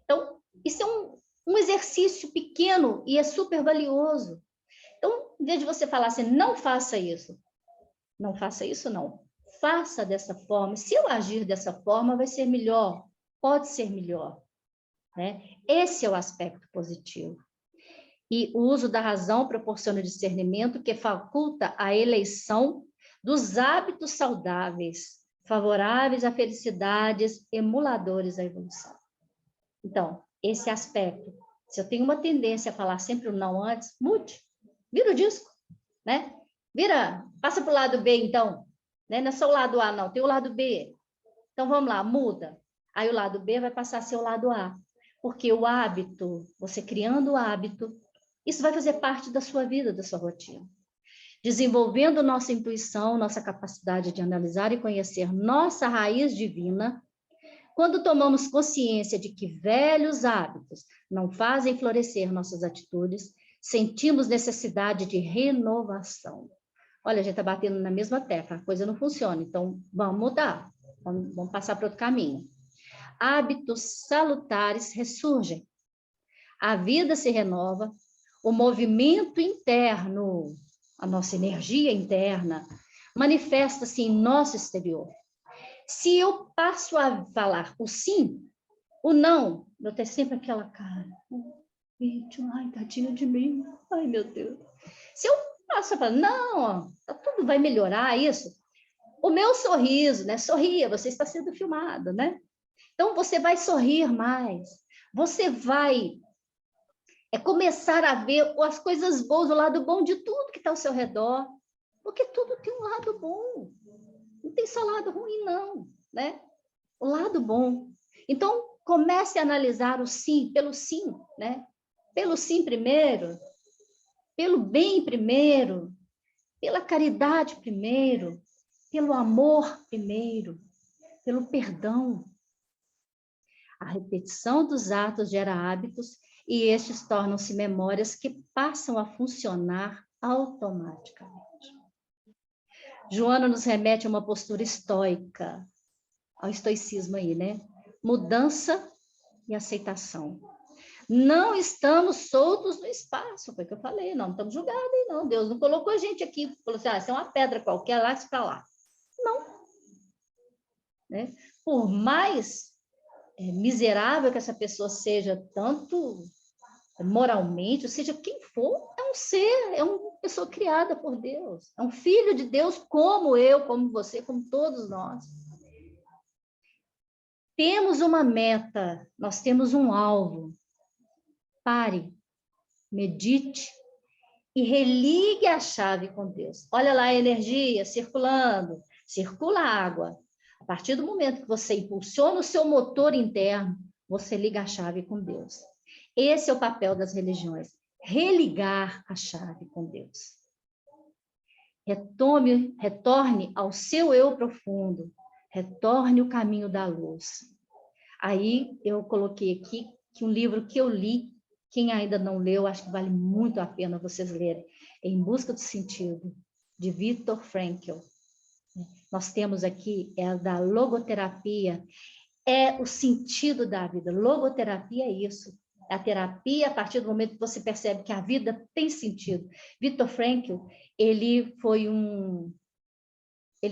Então, isso é um exercício pequeno e é super valioso. Então, em vez de você falar assim, não faça isso. Não faça isso, não. Faça dessa forma. Se eu agir dessa forma, vai ser melhor. Pode ser melhor, né? Esse é o aspecto positivo. E o uso da razão proporciona discernimento que faculta a eleição dos hábitos saudáveis, favoráveis à felicidades, emuladores à evolução. Então, esse aspecto, se eu tenho uma tendência a falar sempre o não antes, mude, vira o disco, né? Passa para o lado B, então, né? Não é só o lado A, não, tem o lado B. Então, vamos lá, muda. Aí o lado B vai passar a ser o lado A. Porque o hábito, você criando o hábito, isso vai fazer parte da sua vida, da sua rotina. Desenvolvendo nossa intuição, nossa capacidade de analisar e conhecer nossa raiz divina, quando tomamos consciência de que velhos hábitos não fazem florescer nossas atitudes, sentimos necessidade de renovação. Olha, a gente está batendo na mesma tecla, a coisa não funciona, então vamos mudar, vamos passar para outro caminho. Hábitos salutares ressurgem, a vida se renova, o movimento interno, a nossa energia interna, manifesta-se em nosso exterior. Se eu passo a falar o sim, o não, eu tenho sempre aquela cara. Ai, tadinho de mim. Ai, meu Deus. Se eu passo a falar, não, tudo vai melhorar isso. O meu sorriso, né? Sorria, você está sendo filmado, né? Então, você vai sorrir mais. Você vai começar a ver as coisas boas, o lado bom de tudo que está ao seu redor. Porque tudo tem um lado bom. Não tem só lado ruim, não, né? O lado bom. Então, comece a analisar o sim, né? Pelo sim primeiro, pelo bem primeiro, pela caridade primeiro, pelo amor primeiro, pelo perdão. A repetição dos atos gera hábitos e estes tornam-se memórias que passam a funcionar automaticamente. Joana nos remete a uma postura estoica, ao estoicismo aí, né? Mudança e aceitação. Não estamos soltos no espaço, foi o que eu falei, não estamos julgados aí, não. Deus não colocou a gente aqui, falou assim, isso é uma pedra qualquer, lá está lá. Não. Né? Por mais miserável que essa pessoa seja, tanto moralmente, ou seja, quem for, é um ser, é uma pessoa criada por Deus, é um filho de Deus como eu, como você, como todos nós. Temos uma meta, nós temos um alvo. Pare, medite e religue a chave com Deus. Olha lá a energia circulando, circula a água. A partir do momento que você impulsiona o seu motor interno, você liga a chave com Deus. Esse é o papel das religiões, religar a chave com Deus. Retorne ao seu eu profundo, retorne o caminho da luz. Aí eu coloquei aqui que um livro que eu li, quem ainda não leu, acho que vale muito a pena vocês lerem, Em Busca do Sentido, de Viktor Frankl. Nós temos aqui, é da logoterapia, é o sentido da vida. Logoterapia é isso. É a terapia a partir do momento que você percebe que a vida tem sentido. Viktor Frankl, ele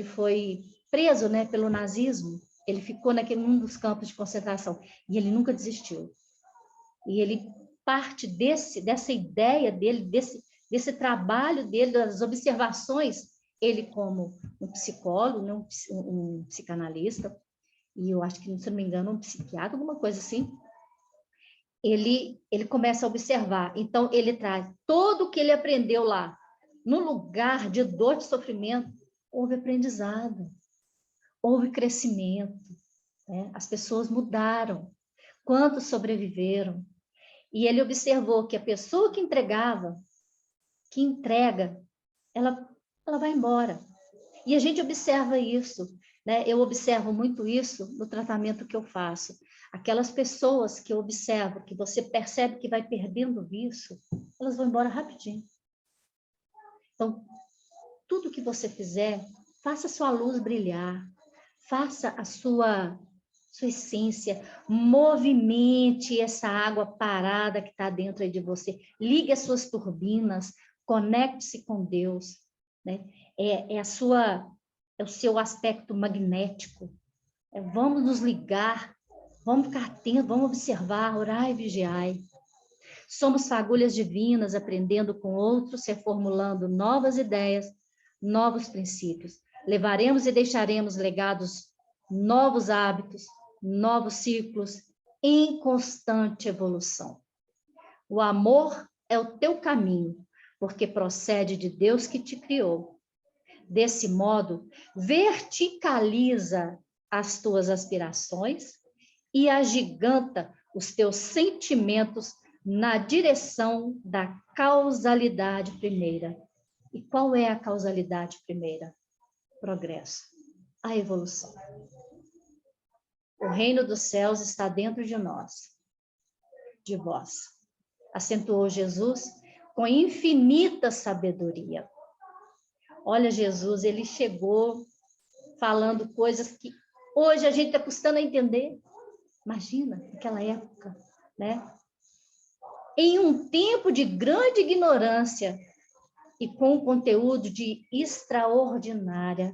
foi preso, né, pelo nazismo. Ele ficou num dos campos de concentração e ele nunca desistiu. E ele parte dessa ideia dele, desse trabalho dele, das observações, ele como um psicólogo, um psicanalista, e eu acho que, se não me engano, um psiquiatra, alguma coisa assim, ele começa a observar. Então, ele traz todo o que ele aprendeu lá. No lugar de dor, de sofrimento, houve aprendizado, houve crescimento. Né? As pessoas mudaram. Quantos sobreviveram? E ele observou que a pessoa que entrega, ela vai embora. E a gente observa isso, né? Eu observo muito isso no tratamento que eu faço. Aquelas pessoas que eu observo, que você percebe que vai perdendo o vício, elas vão embora rapidinho. Então, tudo que você fizer, faça a sua luz brilhar, faça a sua essência, movimente essa água parada que está dentro aí de você, ligue as suas turbinas, conecte-se com Deus, né? É o seu aspecto magnético. Vamos nos ligar, vamos ficar atentos, vamos observar, orar e vigiar. Somos fagulhas divinas, aprendendo com outros, reformulando novas ideias, novos princípios. Levaremos e deixaremos legados, novos hábitos, novos ciclos, em constante evolução. O amor é o teu caminho, porque procede de Deus que te criou. Desse modo, verticaliza as tuas aspirações e agiganta os teus sentimentos na direção da causalidade primeira. E qual é a causalidade primeira? Progresso, a evolução. O reino dos céus está dentro de nós, de vós. Acentuou Jesus com infinita sabedoria. Olha, Jesus, ele chegou falando coisas que hoje a gente está custando a entender. Imagina, naquela época, né? Em um tempo de grande ignorância e com um conteúdo de extraordinária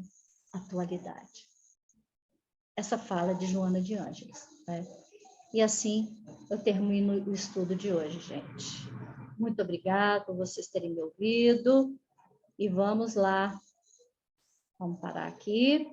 atualidade. Essa fala de Joana de Ângeles, né? E assim eu termino o estudo de hoje, gente. Muito obrigada por vocês terem me ouvido. E vamos lá. Vamos parar aqui.